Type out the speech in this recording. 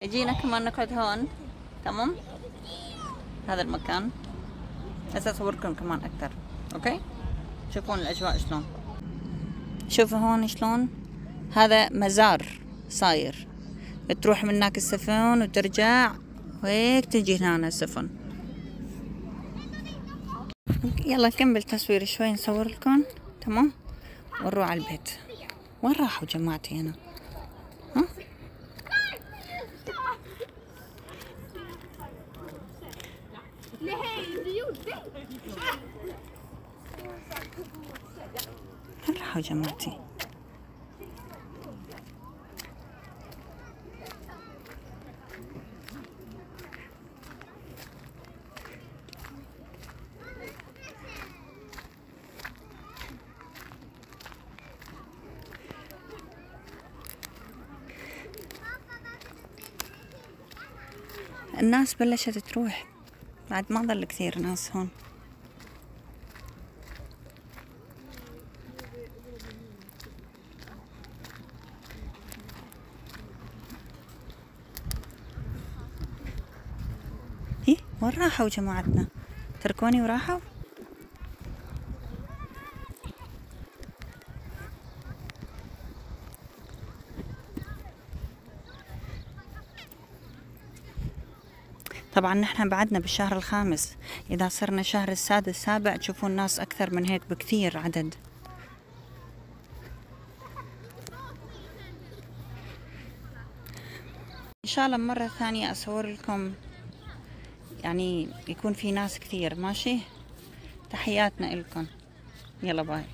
جينا كمان نقعد هون. تمام، هذا المكان هسه اصوركم كمان اكثر. اوكي، شوفون الاجواء شلون. شوفوا هون شلون هذا مزار صاير، تروح من هناك السفن وترجع وهيك تجي هنا السفن. يلا نكمل تصوير شوي نصور لكم. تمام، ونروح على البيت. وين راحوا جماعتي هنا؟ ها؟ وين راحوا جماعتي؟ الناس بلشت تروح، بعد ما ظل كثير ناس هون. وين راحوا جماعتنا؟ تركوني وراحوا؟ طبعا نحن بعدنا بالشهر الخامس، إذا صرنا شهر السادس السابع تشوفون ناس أكثر من هيك بكثير عدد. إن شاء الله مرة ثانية أصور لكم، يعني يكون في ناس كثير. ماشي، تحياتنا إلكم. يلا باي.